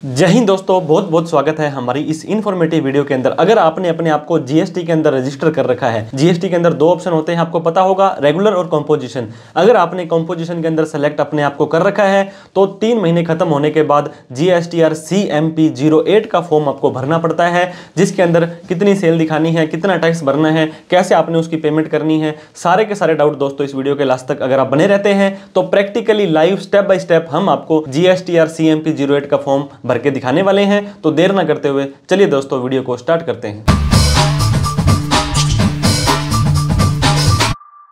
जय हिंद दोस्तों, बहुत बहुत स्वागत है हमारी इस इन्फॉर्मेटिव वीडियो के अंदर। अगर आपने अपने आप को जीएसटी के अंदर रजिस्टर कर रखा है, जीएसटी के अंदर दो ऑप्शन होते हैं, आपको पता होगा, रेगुलर और कंपोजिशन। अगर आपने कंपोजिशन के अंदर सेलेक्ट अपने आप को कर रखा है तो 3 महीने खत्म होने के बाद जीएसटीआर CMP 08 का फॉर्म आपको भरना पड़ता है, जिसके अंदर कितनी सेल दिखानी है, कितना टैक्स भरना है, कैसे आपने उसकी पेमेंट करनी है, सारे के सारे डाउट दोस्तों इस वीडियो के लास्ट तक अगर आप बने रहते हैं तो practically live step by step हम आपको जीएसटीआर CMP 08 का फॉर्म भर के दिखाने वाले हैं। तो देर ना करते हुए चलिए दोस्तों वीडियो को स्टार्ट करते हैं।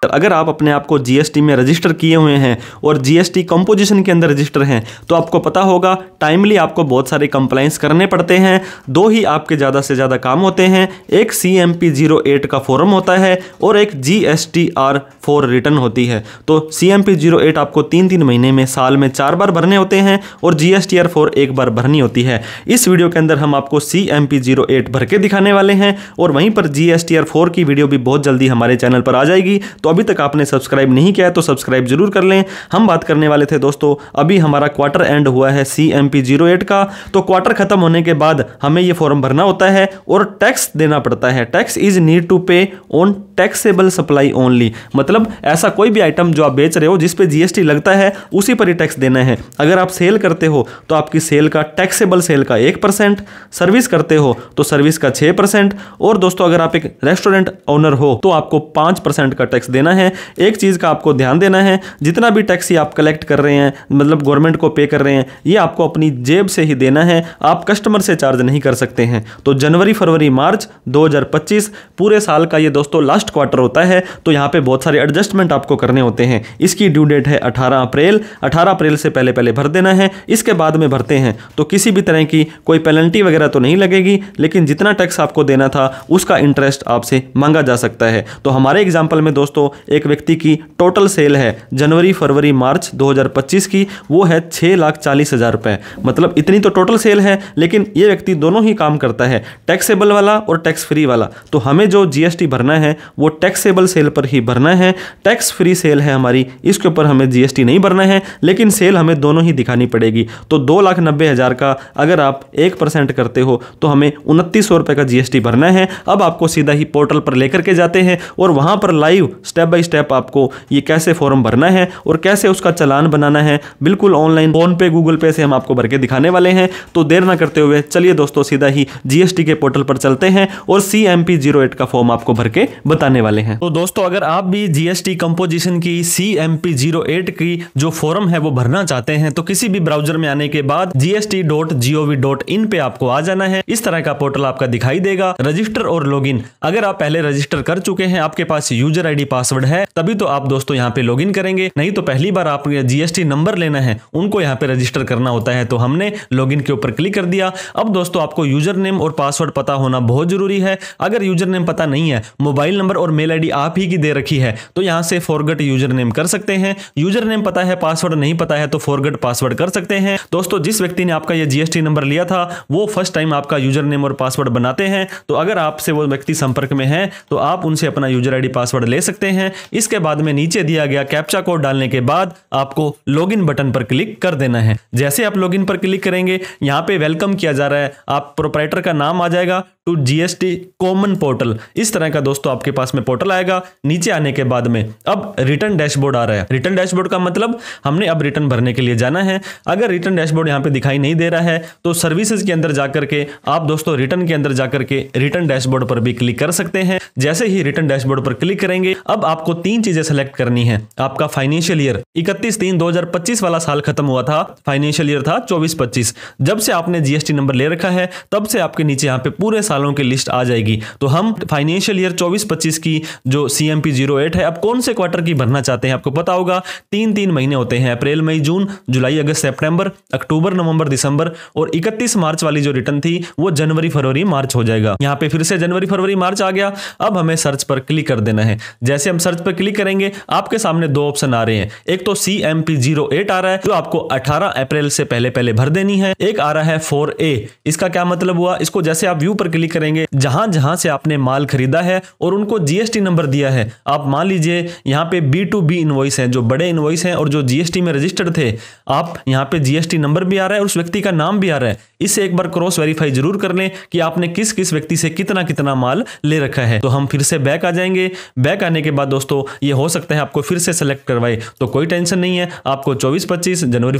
अगर आप अपने आप को जीएसटी में रजिस्टर किए हुए हैं और जीएसटी कंपोजिशन के अंदर रजिस्टर हैं तो आपको पता होगा टाइमली आपको बहुत सारे कंप्लायंस करने पड़ते हैं। दो ही आपके ज़्यादा से ज़्यादा काम होते हैं, एक CMP 08 का फॉर्म होता है और एक GSTR 4 रिटर्न होती है। तो CMP 08 आपको 3-3 महीने में, साल में 4 बार भरने होते हैं और GSTR 4 एक बार भरनी होती है। इस वीडियो के अंदर हम आपको CMP 08 भर के दिखाने वाले हैं और वहीं पर GSTR 4 की वीडियो भी बहुत जल्दी हमारे चैनल पर आ जाएगी। तो अभी तक आपने सब्सक्राइब नहीं किया है तो सब्सक्राइब जरूर कर लें। हम बात करने वाले थे दोस्तों, अभी हमारा क्वार्टर एंड हुआ है CMP 08 का, तो क्वार्टर खत्म होने के बाद हमें ये फॉर्म भरना होता है और टैक्स देना पड़ता है। टैक्स इज नीड टू पे ऑन टैक्सेबल सप्लाई ओनली, मतलब ऐसा कोई भी आइटम जो आप बेच रहे हो जिस पे जीएसटी लगता है उसी पर ही टैक्स देना है। अगर आप सेल करते हो तो आपकी सेल का टैक्सेबल सेल का 1%, सर्विस करते हो तो सर्विस का 6%, और दोस्तों अगर आप एक रेस्टोरेंट ओनर हो तो आपको 5% का टैक्स देना है। एक चीज का आपको ध्यान देना है, जितना भी टैक्स ही आप कलेक्ट कर रहे हैं, मतलब गवर्नमेंट को पे कर रहे हैं, ये आपको अपनी जेब से ही देना है, आप कस्टमर से चार्ज नहीं कर सकते हैं। तो जनवरी, फरवरी, मार्च 2025 पूरे साल का ये दोस्तों लास्ट क्वार्टर होता है। तो यहाँ पे बहुत सारे एडजस्टमेंट आपको करने होते हैं। इसकी ड्यू डेट है 18 अप्रैल। 18 अप्रैल से पहले पहले भर देना है। इसके बाद में भरते हैं तो किसी भी तरह की कोई पेनल्टी वगैरह तो नहीं लगेगी, लेकिन जितना टैक्स आपको देना था उसका इंटरेस्ट आपसे मांगा जा सकता है। तो हमारे एग्जाम्पल में दोस्तों एक व्यक्ति की टोटल सेल है जनवरी, फरवरी, मार्च 2025 की, वो है 6,40,000 रुपए। मतलब इतनी तो टोटल सेल है, लेकिन ये व्यक्ति दोनों ही काम करता है, टैक्सेबल वाला और टैक्स फ्री वाला। तो हमें जो जीएसटी भरना है वो टैक्सेबल सेल पर ही भरना है। टैक्स फ्री सेल है हमारी, इसके ऊपर हमें जीएसटी नहीं भरना है, लेकिन सेल हमें दोनों ही दिखानी पड़ेगी। तो 2,90,000 का अगर आप 1% करते हो तो हमें 2,900 रुपए का जीएसटी भरना है। अब आपको सीधा ही पोर्टल पर लेकर के जाते हैं और वहां पर लाइव स्टेप बाय स्टेप आपको ये कैसे फॉर्म भरना है और कैसे उसका चालान बनाना है, बिल्कुल ऑनलाइन, फोन पे, गूगल पे से हम आपको भर के दिखाने वाले हैं। तो देर ना करते हुए चलिए दोस्तों सीधा ही जीएसटी के पोर्टल पर चलते हैं और CMP 08 का फॉर्म आपको भर के बताने वाले हैं। तो दोस्तों अगर आप भी जीएसटी कंपोजिशन की CMP 08 की जो फॉर्म है वो भरना चाहते हैं तो किसी भी ब्राउजर में आने के बाद gst.gov.in पे आपको आ जाना है। इस तरह का पोर्टल आपका दिखाई देगा, रजिस्टर और लॉगिन। अगर आप पहले रजिस्टर कर चुके हैं, आपके पास यूजर आईडी पासवर्ड है, तभी तो आप दोस्तों यहाँ पे लॉगिन करेंगे, नहीं तो पहली बार आप जीएसटी नंबर लेना है, उनको यहाँ पे रजिस्टर करना होता है। तो हमने लॉगिन के ऊपर क्लिक कर दिया। अब दोस्तों आपको यूजर नेम और पासवर्ड पता होना बहुत जरूरी है। अगर यूजर नेम पता नहीं है, मोबाइल नंबर और मेल आईडी आप ही की दे रखी है, तो यहाँ से फॉरगेट यूजर नेम कर सकते हैं। यूजर नेम पता है, पासवर्ड नहीं पता है तो फॉरगेट पासवर्ड कर सकते हैं। दोस्तों जिस व्यक्ति ने आपका ये जीएसटी नंबर लिया था वो फर्स्ट टाइम आपका यूजर नेम और पासवर्ड बनाते हैं। तो अगर आपसे वो व्यक्ति संपर्क में है तो आप उनसे अपना यूजर आईडी पासवर्ड ले सकते हैं। इसके बाद में नीचे दिया गया कैप्चा कोड डालने के बाद आपको लॉगिन बटन पर क्लिक कर देना है। जैसे आप लॉगिन पर क्लिक करेंगे, यहाँ पे वेलकम किया जा रहा है, आप प्रोप्राइटर का नाम आ जाएगा टू जीएसटी कॉमन पोर्टल। इस तरह का दोस्तों आपके पास में पोर्टल आएगा। नीचे आने के बाद में अब रिटर्न डैशबोर्ड आ रहा है। रिटर्न डैशबोर्ड का मतलब हमने अब रिटर्न भरने के लिए जाना है। अगर रिटर्न डैशबोर्ड यहाँ पे दिखाई नहीं दे रहा है तो सर्विसेज के अंदर जाकर के आप दोस्तों रिटर्न के अंदर जाकर के रिटर्न डैशबोर्ड पर भी क्लिक कर सकते हैं। जैसे ही रिटर्न डैशबोर्ड पर क्लिक करेंगे, अब आपको 3 चीजें सेलेक्ट करनी है। आपका फाइनेंशियल ईयर 31/3/2025 वाला साल खत्म हुआ था, फाइनेंशियल ईयर था 24-25। जब से आपने जीएसटी नंबर ले रखा है तब से आपके नीचे यहाँ पे पूरे सालों की लिस्ट आ जाएगी। तो हम फाइनेंशियल ईयर 24-25 की जो CMP 08 है, अब कौन से क्वार्टर की भरना चाहते हैं आपको पता होगा। 3 महीने होते हैं, अप्रैल, मई, जून, जुलाई, अगस्त, सितंबर, अक्टूबर, नवंबर, दिसंबर, और 31 मार्च वाली जो रिटर्न थी वो जनवरी, फरवरी, मार्च हो जाएगा। यहाँ पे फिर से जनवरी, फरवरी, मार्च आ गया। अब हमें सर्च पर क्लिक कर देना है। जैसे हम सर्च पर क्लिक करेंगे आपके सामने दो ऑप्शन आ रहे हैं। एक तो CMP08 आ रहा है जो आपको 18 अप्रैल से पहले पहले भर देनी है। एक आ रहा है 4A। इसका क्या मतलब हुआ, इसको जैसे आप व्यू पर क्लिक करेंगे, जहां जहां से आपने माल खरीदा है और उनको GST नंबर दिया है, आप मान लीजिए यहाँ पे B2B इनवॉइस हैं, जो बड़े इनवॉइस हैं और जो GST में रजिस्टर्ड थे, आप यहाँ पे GST नंबर भी आ रहा है और उस व्यक्ति का नाम भी आ रहा है। इससे एक बार क्रॉस वेरीफाई जरूर कर लें कि आपने किस किस व्यक्ति से कितना कितना माल ले रखा है। तो हम फिर से बैक आ जाएंगे। बैक आने के बाद दोस्तों ये हो सकता है आपको फिर से सेलेक्ट करवाए, तो कोई टेंशन नहीं है। आपको 24-25 जनवरी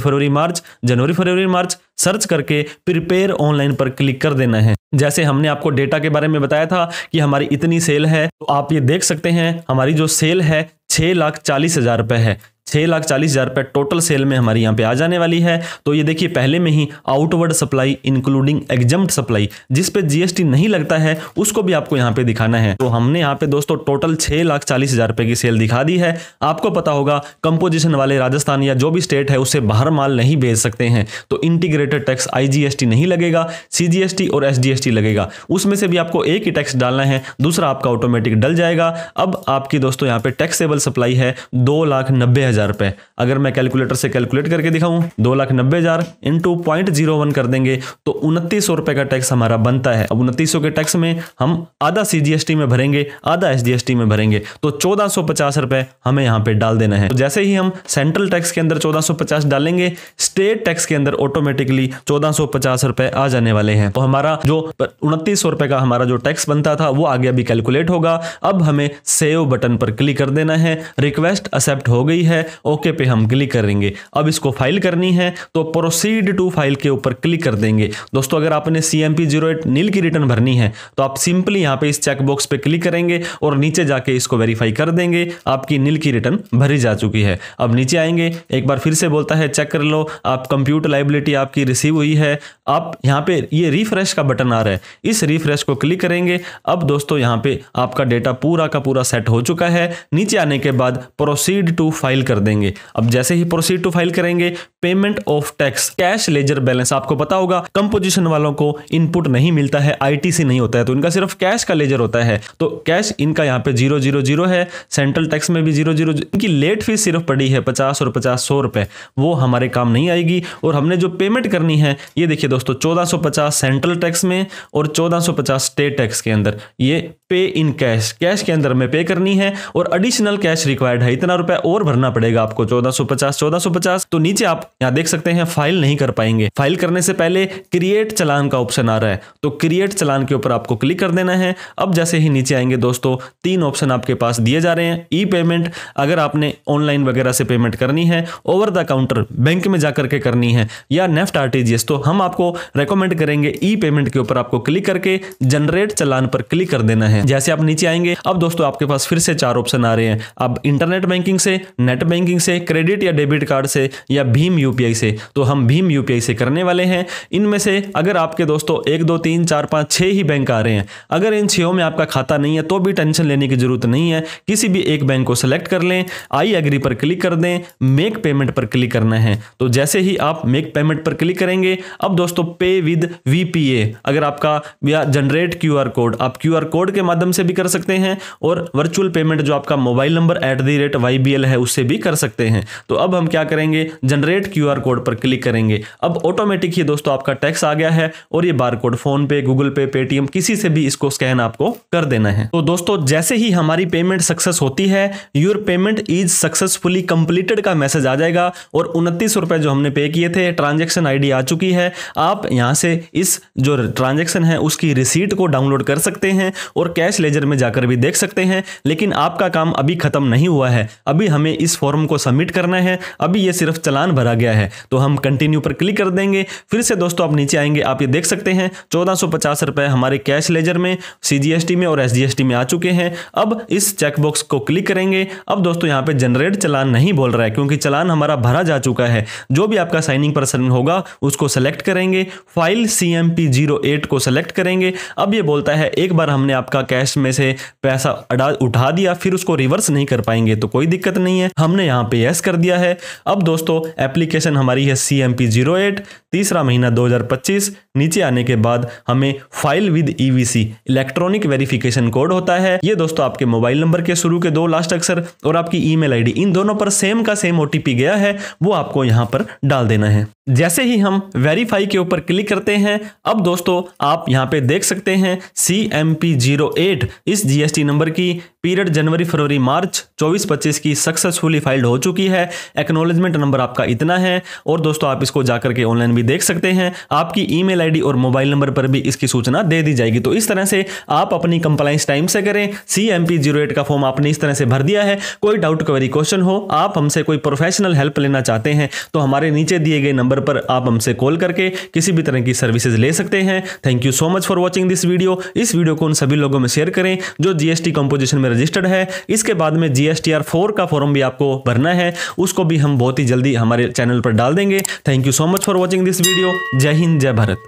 फरवरी मार्च सर्च करके प्रिपेयर ऑनलाइन पर क्लिक कर देना है। जैसे हमने आपको डेटा के बारे में बताया था कि हमारी इतनी सेल है, तो आप ये देख सकते हैं हमारी जो सेल है 6,40,000 रुपए है। 6,40,000 रुपए टोटल सेल में हमारी यहाँ पे आ जाने वाली है। तो ये देखिए पहले में ही outward supply including exempt supply, जिस पे GST नहीं लगता है, उसको भी आपको यहाँ पे दिखाना है। तो हमने यहाँ पे दोस्तों टोटल 6,40,000 रुपए की सेल दिखा दी है। आपको पता होगा कंपोजिशन वाले राजस्थान या जो भी स्टेट है उससे बाहर माल नहीं भेज सकते हैं, तो इंटीग्रेटेड टैक्स IGST नहीं लगेगा, CGST और SGST लगेगा। उसमें से भी आपको एक ही टैक्स डालना है, दूसरा आपका ऑटोमेटिक डल जाएगा। अब आपकी दोस्तों यहाँ पे टैक्सेबल सप्लाई है 2,90,000 रुपए। अगर मैं कैलकुलेटर से कैलकुलेट करके दिखाऊं, 2,90,000 इंटू 0.01 कर देंगे तो 2900 रुपए का टैक्स हमारा बनता है। अब 2900 के टैक्स में हम आधा CGST में भरेंगे, आधा SGST में भरेंगे, तो 1450 रुपए हमें यहाँ पे डाल देना है। तो जैसे ही हम सेंट्रल टैक्स के अंदर 1450 डालेंगे, स्टेट टैक्स के अंदर ऑटोमेटिकली 1450 रुपए आ जाने वाले हैं। तो हमारा जो 2900 रुपए का हमारा जो टैक्स बनता था वो आगे अभी कैलकुलेट होगा। अब हमें सेव बटन पर क्लिक कर देना है। रिक्वेस्ट एक्सेप्ट हो गई है, ओके पे हम क्लिक करेंगे। अब इसको फाइल करनी है तो प्रोसीड टू फाइल के ऊपर क्लिक कर देंगे। दोस्तों अगर आपने CMP08 नील की रिटर्न भरनी है तो आप सिंपली यहां पे इस चेक बॉक्स पे क्लिक करेंगे और नीचे जाके इसको वेरीफाई कर देंगे, आपकी नील की रिटर्न भरी जा चुकी है। अब नीचे आएंगे, एक बार फिर से बोलता है चेक कर लो, आप कंप्यूटर लाइबिलिटी आपकी रिसीव हुई है। आप यहां पे ये रिफ्रेश का बटन आ रहा है, इस रिफ्रेश को क्लिक करेंगे। अब दोस्तों यहां पे आपका डेटा पूरा का पूरा सेट हो चुका है। नीचे आने के बाद प्रोसीड टू फाइल कर देंगे। अब जैसे ही प्रोसीड टू फाइल करेंगे, payment of tax cash ledger balance, आपको पता होगा कंपोजिशन वालों को इनपुट नहीं मिलता है, ITC नहीं होता है, तो इनका सिर्फ कैश का लेजर होता है। तो कैश इनका यहाँ पे 000 है, सेंट्रल टैक्स में भी 000। इनकी लेट फीस सिर्फ पड़ी है 50 और 100 रुपए, वो हमारे काम नहीं आएगी। और हमने जो पेमेंट करनी है, ये देखिए दोस्तों 1450 सेंट्रल टैक्स में और 1450 स्टेट टैक्स के अंदर, ये पे इन कैश, कैश के अंदर में पे करनी है। और एडिशनल कैश रिक्वायर्ड है, इतना रुपए और भरना पड़ेगा आपको 1450। तो नीचे आप यहां देख सकते हैं फाइल नहीं कर पाएंगे। फाइल करने से पहले क्रिएट चालान का ऑप्शन आ रहा है, तो क्रिएट चालान के ऊपर आपको क्लिक कर देना है। अब जैसे ही नीचे आएंगे दोस्तों, 3 ऑप्शन आपके पास दिए जा रहे हैं। ई पेमेंट, अगर आपने ऑनलाइन वगैरह से पेमेंट करनी है, ओवर द काउंटर बैंक में जाकर के करनी है, या नेफ्ट RTGS, तो हम आपको रेकमेंड करेंगे ई पेमेंट के ऊपर आपको क्लिक करके जनरेट चालान पर क्लिक कर देना है। जैसे आप नीचे आएंगे, अब दोस्तों आपके पास फिर से 4 ऑप्शन आ रहे हैं। अब इंटरनेट बैंकिंग से, नेट बैंकिंग से, क्रेडिट या डेबिट कार्ड से, या भीम UPI से। तो हम भीम UPI से करने वाले हैं। इनमें से अगर आपके दोस्तों 1 2 3 4 5 6 ही बैंक आ रहे हैं, अगर इन 6 में आपका खाता नहीं है तो भी टेंशन लेने की जरूरत नहीं है, किसी भी एक बैंक को सिलेक्ट कर लें, आई एग्री पर क्लिक कर दें, मेक पेमेंट पर क्लिक करना है। तो जैसे ही आप मेक पेमेंट पर क्लिक करेंगे, अब दोस्तों पे विद VPA, अगर आपका या जनरेट QR कोड, आप QR कोड के माध्यम से भी कर सकते हैं, और वर्चुअल पेमेंट जो आपका मोबाइल नंबर @YBL है उससे भी कर सकते हैं। तो अब हम क्या करेंगे, जनरेट QR कोड पर क्लिक करेंगे। अब ऑटोमेटिक ही दोस्तों आपका टैक्स आ गया है, और ये बारकोड फोन पे, गूगल पे, पेटीएम, किसी से भी इसको स्कैन आपको कर देना है। तो दोस्तों जैसे ही हमारी पेमेंट सक्सेस होती है, your payment is successfully completed का मैसेज आ जाएगा, और 29 रुपए जो हमने पे किए थे, ट्रांजेक्शन ID आ चुकी है। आप यहां से इस जो ट्रांजेक्शन है उसकी रिसीट को डाउनलोड कर सकते हैं और कैश लेजर में जाकर भी देख सकते हैं। लेकिन आपका काम अभी खत्म नहीं हुआ है, अभी हमें इस फॉर्म को सबमिट करना है। अभी ये सिर्फ चालान भरा गया है, तो हम कंटिन्यू पर क्लिक कर देंगे। फिर से दोस्तों आप नीचे आएंगे, आप ये देख सकते हैं 1450 रुपए हमारे कैश लेजर में, CGST में और SGST में आ चुके हैं। अब इस चेकबॉक्स को क्लिक करेंगे। अब दोस्तों यहाँ पे जनरेट चालान नहीं बोल रहा है, क्योंकि चालान हमारा भरा जा चुका है। जो भी आपका साइनिंग पर्सन होगा उसको सेलेक्ट करेंगे, फाइल CMP08 को सेलेक्ट करेंगे। अब ये बोलता है एक बार हमने आपका कैश में से पैसा उठा दिया, फिर उसको रिवर्स नहीं कर पाएंगे, तो कोई दिक्कत नहीं है। हम हमने यहाँ पे यस कर दिया है। अब दोस्तों एप्लीकेशन हमारी है CMP08, तीसरा महीना 2025। नीचे आने के बाद हमें file with EVC electronic verification code होता है। ये दोस्तों आपके मोबाइल नंबर के शुरू के 2 लास्ट अक्षर और आपकी ईमेल आईडी, इन दोनों पर सेम का सेम OTP गया है, वो आपको यहाँ पर डाल देना है। जैसे ही हम वेरीफाई के ऊपर क्लिक करते हैं, अब दोस्तों आप यहाँ पे देख सकते हैं CMP08 इस GST नंबर की पीरियड जनवरी फरवरी मार्च 24-25 की सक्सेसफुली फाइल्ड हो चुकी है। एक्नॉलेजमेंट नंबर आपका इतना है। और दोस्तों आप इसको जाकर के ऑनलाइन भी देख सकते हैं, आपकी ईमेल आईडी और मोबाइल नंबर पर भी इसकी सूचना दे दी जाएगी। तो इस तरह से आप अपनी कंप्लाइंस टाइम से करें। CMP08 का फॉर्म आपने इस तरह से भर दिया है। कोई डाउट क्वेरी क्वेश्चन हो, आप हमसे कोई प्रोफेशनल हेल्प लेना चाहते हैं तो हमारे नीचे दिए गए नंबर पर आप हमसे कॉल करके किसी भी तरह की सर्विसेज ले सकते हैं। Thank you so much for watching this video. इस वीडियो को उन सभी लोगों में शेयर करें जो GST कंपोजिशन में रजिस्टर्ड है। इसके बाद में GSTR 4 का फॉर्म भी आपको भरना है, उसको भी हम बहुत ही जल्दी हमारे चैनल पर डाल देंगे। Thank you so much for watching this video. जय हिंद, जय भारत।